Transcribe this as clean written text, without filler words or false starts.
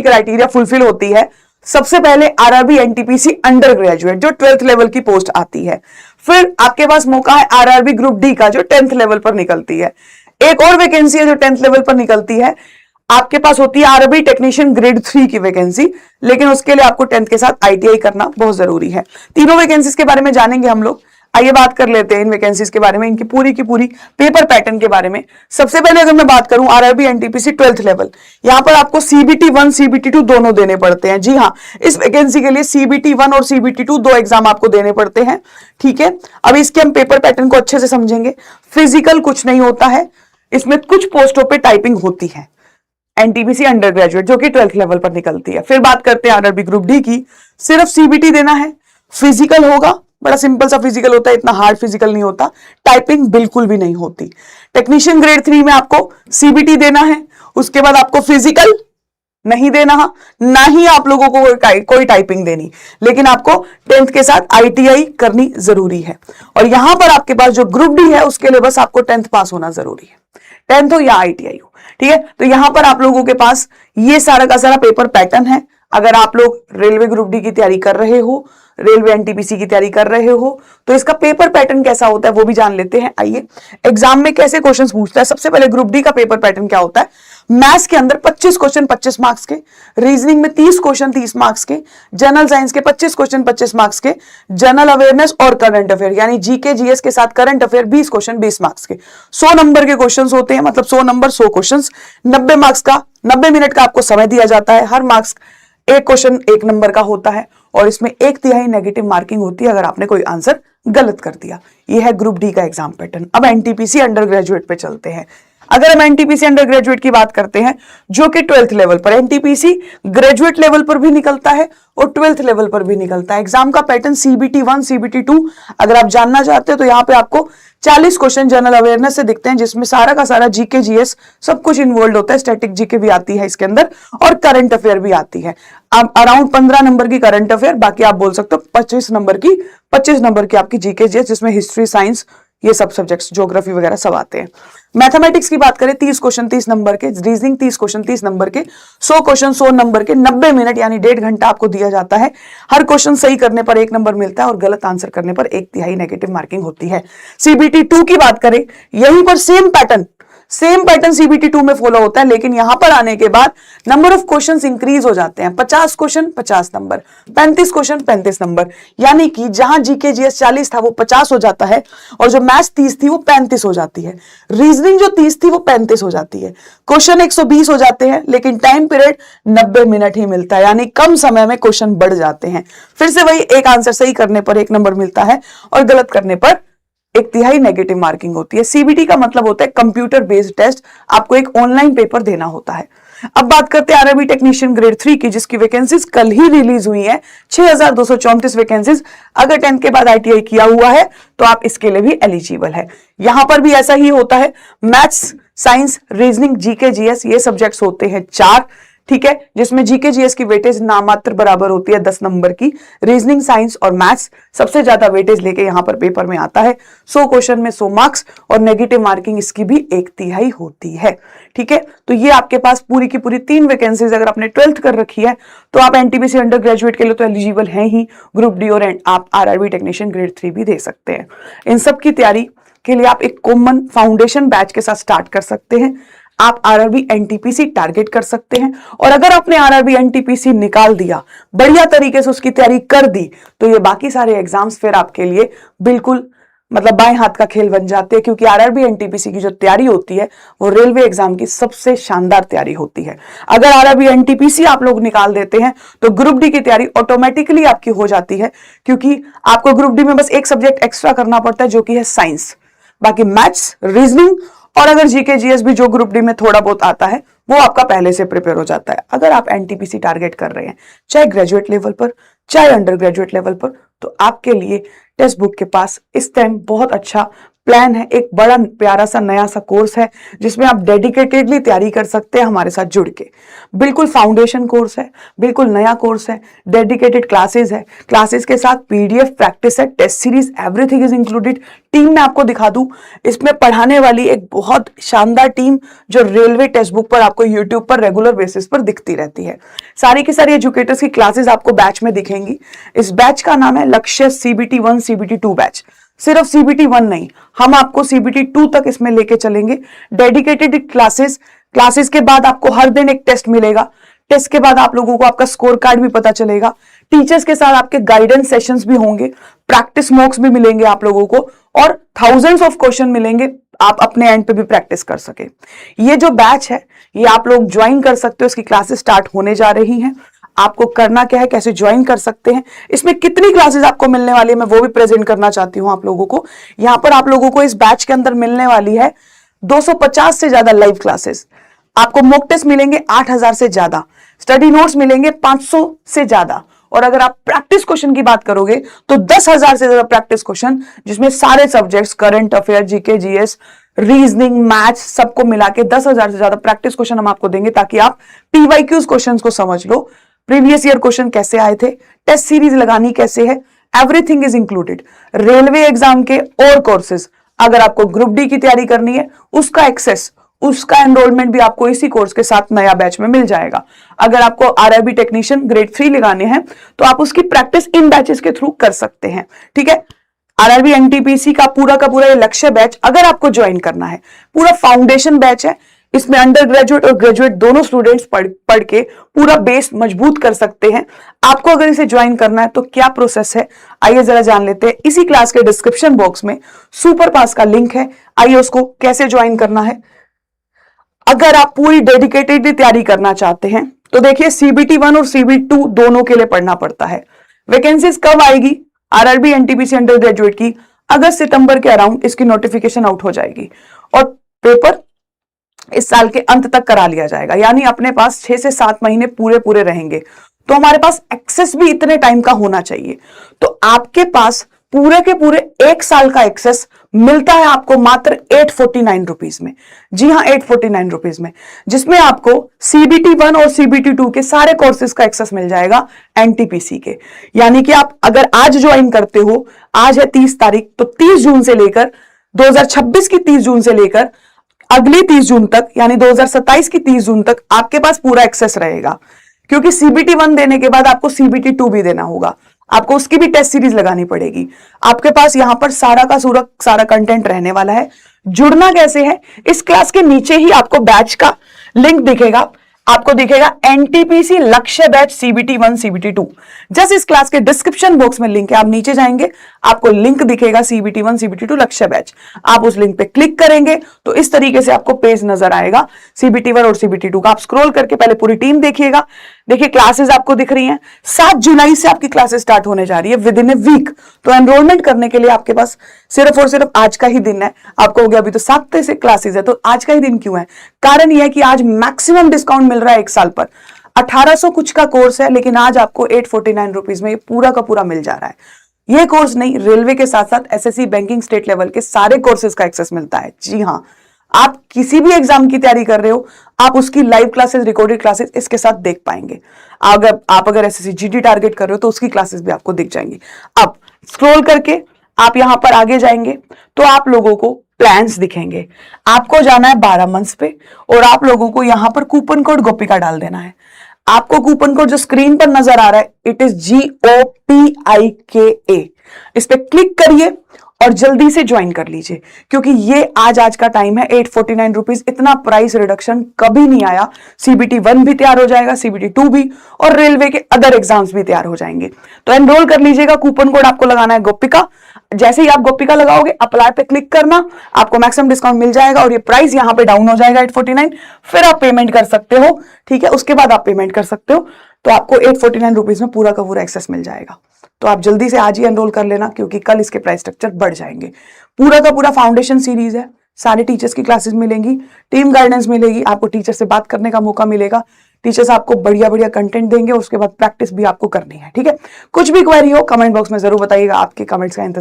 Criteria fulfil होती है। सबसे पहले आरआरबी एनटीपीसी अंडर ग्रेजुएट जो 12th लेवल की पोस्ट आती है। फिर आपके पास मौका है आरआरबी ग्रुप डी का जो 10th लेवल पर निकलती है। एक और वैकेंसी है जो 10th लेवल पर निकलती है, आपके पास होती है आरआरबी टेक्नीशियन ग्रेड 3 की वैकेंसी, लेकिन उसके लिए आपको 10th के साथ आईटीआई करना बहुत जरूरी है। तीनों वैकेंसीज के बारे में जानेंगे हम लोग। आइए बात कर लेते हैं इन वैकेंसीज के बारे में, इनकी पूरी की पूरी पेपर पैटर्न के बारे में। सबसे पहले अगर मैं बात करूं आरआरबी एनटीपीसी 12th लेवल, यहां पर आपको सीबीटी 1 सीबीटी 2 दोनों देने पड़ते हैं। जी हां, इस वैकेंसी के लिए सीबीटी 1 और सीबीटी 2 दो एग्जाम आपको देने पड़ते हैं। ठीक है, अब इसके हम पेपर पैटर्न को अच्छे से समझेंगे। फिजिकल कुछ नहीं होता है, इसमें कुछ पोस्टों पर टाइपिंग होती है। एनटीपीसी अंडर ग्रेजुएट जो कि 12th लेवल पर निकलती है। फिर बात करते हैं आरआरबी ग्रुप डी की, सिर्फ सीबीटी देना है, फिजिकल होगा, बड़ा सिंपल सा फिजिकल होता है, इतना हार्ड फिजिकल नहीं होता, टाइपिंग बिल्कुल भी नहीं होती। टेक्नीशियन ग्रेड 3 में आपको सीबीटी देना है, उसके बाद आपको फिजिकल नहीं देना, ना ही आप लोगों को कोई टाइपिंग देनी, लेकिन आपको 10th के साथ आईटीआई करनी जरूरी है। और यहां पर आपके पास जो ग्रुप डी है उसके लिए बस आपको 10th पास होना जरूरी है, 10th हो या आईटीआई हो। ठीक है, तो यहां पर आप लोगों के पास ये सारा का सारा पेपर पैटर्न है। अगर आप लोग रेलवे ग्रुप डी की तैयारी कर रहे हो, रेलवे एनटीपीसी की तैयारी कर रहे हो, तो इसका पेपर पैटर्न कैसा होता है वो भी जान लेते हैं। आइए, एग्जाम में कैसे क्वेश्चंस पूछता है। सबसे पहले ग्रुप डी का पेपर पैटर्न क्या होता है। मैथ्स के अंदर 25 क्वेश्चन 25 मार्क्स के, रीजनिंग में 30 क्वेश्चन 30 मार्क्स के, जनरल साइंस के 25 क्वेश्चन 25 मार्क्स के, जनरल अवेयरनेस और करंट अफेयर यानी जीके जीएस के साथ करंट अफेयर 20 क्वेश्चन 20 मार्क्स के। 100 नंबर के क्वेश्चंस होते हैं, मतलब 100 नंबर 100 क्वेश्चंस, 90 मार्क्स का 90 मिनट का आपको समय दिया जाता है। हर मार्क्स एक क्वेश्चन 1 नंबर का होता है और इसमें 1/3 नेगेटिव मार्किंग होती है अगर आपने कोई आंसर गलत कर दिया। यह है ग्रुप डी का एग्जाम पैटर्न। अब एनटीपीसी अंडर ग्रेजुएट पे चलते हैं। अगर हम एनटीपीसी अंडर ग्रेजुएट की बात करते हैं जो कि 12th लेवल पर, एनटीपीसी ग्रेजुएट लेवल पर भी निकलता है और 12th लेवल पर भी निकलता है। एग्जाम का पैटर्न सीबीटी 1 सीबीटी 2 अगर आप जानना चाहते हैं तो यहां पे आपको 40 क्वेश्चन जनरल अवेयरनेस से दिखते हैं, जिसमें सारा का सारा जीके जीएस सब कुछ इन्वॉल्व होता है। स्टैटिक जीके भी आती है इसके अंदर और करंट अफेयर भी आती है। अब अराउंड 15 नंबर की करंट अफेयर, बाकी आप बोल सकते हो 25 नंबर की आपकी जीके जीएस, जिसमें हिस्ट्री साइंस ये सब सब्जेक्ट्स ज्योग्राफी वगैरह सब आते हैं। मैथमेटिक्स की बात करें 30 क्वेश्चन 30 नंबर के, रीजनिंग 30 क्वेश्चन 30 नंबर के, 100 क्वेश्चन 100 नंबर के, 90 मिनट यानी 1.5 घंटा आपको दिया जाता है। हर क्वेश्चन सही करने पर 1 नंबर मिलता है और गलत आंसर करने पर 1/3 नेगेटिव मार्किंग होती है। सीबीटी 2 की बात करें, यहीं पर सेम पैटर्न सीबीटी 2 में फॉलो होता है, लेकिन यहां पर आने के बाद नंबर ऑफ क्वेश्चंस इंक्रीज हो जाते हैं। 50 क्वेश्चन 50 नंबर, 35 क्वेश्चन 35 नंबर, यानी कि जहां जीके जीएस 40 था वो 50 हो जाता है और जो मैथ्स 30 थी वो 35 हो जाती है। रीजनिंग जो 30 थी वो 35 हो जाती है। क्वेश्चन 120 हो जाते हैं, लेकिन टाइम पीरियड 90 मिनट ही मिलता है, यानी कम समय में क्वेश्चन बढ़ जाते हैं। फिर से वही, एक आंसर सही करने पर 1 नंबर मिलता है और गलत करने पर 1/3 नेगेटिव मार्किंग होती है। सीबीटी का मतलब होता है कंप्यूटर बेस्ड टेस्ट, आपको एक ऑनलाइन पेपर देना होता है। अब बात करते हैं आरआरबी टेक्नीशियन ग्रेड 3 की, जिसकी वैकेंसीज कल ही रिलीज हुई है। 6234 वैकेंसीज। अगर 10th के बाद आईटीआई किया हुआ है तो आप इसके लिए भी एलिजिबल है। यहां पर भी ऐसा ही होता है, maths science reasoning GK GS ये सब्जेक्ट्स होते हैं 4, ठीक है, जिसमें जीके जीएस की वेटेज नामात्र बराबर होती है 10 नंबर की। रीजनिंग साइंस और मैथ्स सबसे ज्यादा वेटेज लेके यहां पर पेपर में आता है। 100 क्वेश्चन में 100 मार्क्स और नेगेटिव मार्किंग इसकी भी 1/3 होती है। ठीक है, तो ये आपके पास पूरी की पूरी 3 वैकेंसीज अगर आपने 12th कर रखी है तो आप एनटीपीसी अंडर ग्रेजुएट के लिए तो एलिजिबल हैं ही, ग्रुप डी और आप आरआरबी टेक्नीशियन ग्रेड 3 भी दे सकते हैं। इन सब की तैयारी के लिए आप एक कॉमन फाउंडेशन बैच के साथ स्टार्ट कर सकते हैं। आप आरआरबी एनटीपीसी टारगेट कर सकते हैं और अगर आपने आरआरबी एनटीपीसी निकाल दिया, बढ़िया तरीके से उसकी तैयारी कर दी, तो ये बाकी सारे एग्जाम्स फिर आपके लिए बिल्कुल मतलब बाएं हाथ का खेल बन जाते हैं, क्योंकि आरआरबी एनटीपीसी की जो तैयारी होती है वो रेलवे एग्जाम की सबसे शानदार तैयारी होती है। अगर आरआरबी एनटीपीसी आप लोग निकाल देते हैं तो ग्रुप डी की तैयारी ऑटोमेटिकली आपकी हो जाती है, क्योंकि आपको ग्रुप डी में बस एक सब्जेक्ट एक्स्ट्रा करना पड़ता है जो कि है साइंस। बाकी मैथ्स रीजनिंग और अगर जीके जीएस भी जो ग्रुप डी में थोड़ा बहुत आता है वो आपका पहले से प्रिपेयर हो जाता है। अगर आप एनटीपीसी टारगेट कर रहे हैं चाहे ग्रेजुएट लेवल पर चाहे अंडर ग्रेजुएट लेवल पर, तो आपके लिए टेक्स्ट बुक के पास इस टाइम बहुत अच्छा प्लान है, एक बड़ा प्यारा सा नया सा कोर्स है जिसमें आप डेडिकेटेडली तैयारी कर सकते हैं हमारे साथ जुड़ के। बिल्कुल फाउंडेशन कोर्स है, बिल्कुल नया कोर्स है, डेडिकेटेड क्लासेस है, क्लासेस के साथ पीडीएफ, प्रैक्टिस है, test series, everything is included. Team में आपको दिखा दूं, इसमें पढ़ाने वाली एक बहुत शानदार टीम जो रेलवे टेक्स्ट बुक पर आपको यूट्यूब पर रेगुलर बेसिस पर दिखती रहती है। सारी की सारी एजुकेटर्स की क्लासेस आपको बैच में दिखेंगी। इस बैच का नाम है लक्ष्य CBT 1 CBT 2 बैच। सिर्फ CBT 1 नहीं, हम आपको CBT 2 तक इसमें लेके चलेंगे। डेडिकेटेड क्लासेस के बाद आपको हर दिन एक टेस्ट मिलेगा। टेस्ट के बाद आप लोगों को आपका स्कोर कार्ड भी पता चलेगा। टीचर्स के साथ आपके गाइडेंस सेशंस भी होंगे, प्रैक्टिस मॉक्स भी मिलेंगे आप लोगों को, और थाउजेंड्स ऑफ क्वेश्चन मिलेंगे, आप अपने एंड पे भी प्रैक्टिस कर सके। ये जो बैच है ये आप लोग ज्वाइन कर सकते हो। इसकी क्लासेस स्टार्ट होने जा रही हैं। आपको करना क्या है, कैसे ज्वाइन कर सकते हैं, इसमें कितनी क्लासेस आपको मिलने वाली है, मैं वो भी प्रेजेंट करना चाहती हूं आप लोगों को। यहां पर आप लोगों को इस बैच के अंदर मिलने वाली है 250 से ज्यादा लाइव क्लासेस। आपको मॉक टेस्ट मिलेंगे 8000 से ज्यादा, स्टडी नोट्स मिलेंगे 500 से ज्यादा, और अगर आप प्रैक्टिस क्वेश्चन की बात करोगे तो 10,000 से ज्यादा प्रैक्टिस क्वेश्चन, जिसमें सारे subjects, current affair, GK, GS, reasoning, maths, सबको मिला के 10,000 से ज्यादा प्रैक्टिस क्वेश्चन हम आपको देंगे ताकि आप पीवाईक्यूज क्वेश्चंस को समझ लो, प्रीवियस ईयर क्वेश्चन कैसे आए थे, टेस्ट सीरीज लगानी कैसे है, everything is included. Railway exam के और कोर्सेज, अगर आपको ग्रुप डी की तैयारी करनी है उसका एक्सेस, उसका एनरोलमेंट भी आपको इसी कोर्स के साथ नया बैच में मिल जाएगा। अगर आपको आरआरबी टेक्नीशियन ग्रेड 3 लगाने हैं तो आप उसकी प्रैक्टिस इन बैचेस के थ्रू कर सकते हैं। ठीक है, आरआरबी एनटीपीसी का पूरा ये लक्ष्य बैच अगर आपको ज्वाइन करना है, पूरा फाउंडेशन बैच है। इसमें अंडर ग्रेजुएट और ग्रेजुएट दोनों स्टूडेंट्स पढ़ के पूरा बेस मजबूत कर सकते हैं। आपको अगर इसे ज्वाइन करना है तो क्या प्रोसेस है, आइए जरा जान लेते हैं। इसी क्लास के डिस्क्रिप्शन बॉक्स में सुपर पास का लिंक है, आइए उसको कैसे ज्वाइन करना है। अगर आप पूरी डेडिकेटेड तैयारी करना चाहते हैं तो देखिए CBT 1 और CBT 2 दोनों के लिए पढ़ना पड़ता है। वैकेंसीज कब आएगी आरआरबी एनटीपीसी अंडर ग्रेजुएट की? अगस्त सितंबर के अराउंड इसकी नोटिफिकेशन आउट हो जाएगी और पेपर इस साल के अंत तक करा लिया जाएगा। यानी अपने पास 6 से 7 महीने पूरे रहेंगे, तो हमारे पास एक्सेस भी इतने टाइम का होना चाहिए। तो आपके पास पूरे के पूरे 1 साल का एक्सेस मिलता है आपको मात्र 849 रुपीज में। जी हां, 849 रुपीज में, जिसमें आपको CBT 1 और CBT 2 के सारे कोर्सेज का एक्सेस मिल जाएगा एनटीपीसी के। यानी कि आप अगर आज ज्वाइन करते हो, आज है 30 तारीख, तो 30 जून से लेकर 2026 की 30 जून से लेकर अगली 30 जून तक, यानी 2027 की 30 जून तक आपके पास पूरा एक्सेस रहेगा। क्योंकि CBT 1 देने के बाद आपको CBT 2 भी देना होगा, आपको उसकी भी टेस्ट सीरीज लगानी पड़ेगी। आपके पास यहां पर सारा कंटेंट रहने वाला है। जुड़ना कैसे है? इस क्लास के नीचे ही आपको बैच का लिंक दिखेगा, आपको दिखेगा एनटीपीसी लक्ष्य बैच CBT 1 CBT 2। जस्ट इस क्लास के डिस्क्रिप्शन बॉक्स में लिंक है, आप नीचे जाएंगे आपको लिंक दिखेगा CBT 1 CBT 2 लक्ष्य बैच। आप उस लिंक पे क्लिक करेंगे तो इस तरीके से आपको पेज नजर आएगा CBT 1 और CBT 2 का। आप स्क्रॉल करके पहले पूरी टीम देखिएगा। देखिए क्लासेस आपको दिख रही हैं। 7 जुलाई से आपकी क्लासेस स्टार्ट होने जा रही है विद इन ए वीक। तो एनरोलमेंट करने के लिए आपके पास सिर्फ और सिर्फ आज का ही दिन है। आपको हो गया अभी तो 7 से क्लासेस है, तो आज का ही दिन क्यों है? कारण यह है कि आज मैक्सिमम डिस्काउंट मिल रहा है 1 साल पर। 1800 कुछ का कोर्स है, लेकिन आज आपको 849 रुपीज में ये पूरा का पूरा मिल जा रहा है। ये कोर्स नहीं, रेलवे के साथ साथ SSC बैंकिंग स्टेट लेवल के सारे कोर्सेज का एक्सेस मिलता है। जी हाँ, आप किसी भी एग्जाम की तैयारी कर रहे हो, आप उसकी लाइव क्लासेस, रिकॉर्डेड क्लासेस इसके साथ देख पाएंगे। अगर SSC GD टारगेट कर रहे हो तो उसकी क्लासेस भी आपको दिख जाएंगी। अब स्क्रॉल करके आप यहां पर आगे जाएंगे तो आप लोगों को प्लान्स दिखेंगे। आपको जाना है 12 मंथ्स पे और आप लोगों को यहां पर कूपन कोड गोपिका डाल देना है। आपको कूपन कोड जो स्क्रीन पर नजर आ रहा है, इट इज GOPIKA। इस पे क्लिक करिए और जल्दी से ज्वाइन कर लीजिए, क्योंकि ये आज का टाइम है। 849 रुपीज, इतना प्राइस रिडक्शन कभी नहीं आया। CBT 1 भी तैयार हो जाएगा, CBT 2 भी, और रेलवे के अदर एग्जाम्स भी तैयार हो जाएंगे। तो एनरोल कर लीजिएगा। कूपन कोड आपको लगाना है गोपिका। जैसे ही आप गोपिका लगाओगे, अप्लाई पे क्लिक करना, आपको मैक्सिमम डिस्काउंट मिल जाएगा और ये प्राइस यहां पे डाउन हो जाएगा 849। फिर आप पेमेंट कर सकते हो, ठीक है, उसके बाद आप पेमेंट कर सकते हो। तो आपको 849 रुपीज में पूरा का पूरा एक्सेस मिल जाएगा। तो आप जल्दी से आज ही एनरोल कर लेना, क्योंकि कल इसके प्राइस स्ट्रक्चर बढ़ जाएंगे। पूरा का पूरा फाउंडेशन सीरीज है, सारे टीचर्स की क्लासेस मिलेंगी, टीम गाइडेंस मिलेगी, आपको टीचर से बात करने का मौका मिलेगा, टीचर्स आपको बढ़िया कंटेंट देंगे, उसके बाद प्रैक्टिस भी आपको करनी है। ठीक है, कुछ भी क्वेरी हो कमेंट बॉक्स में जरूर बताइएगा, आपके कमेंट्स का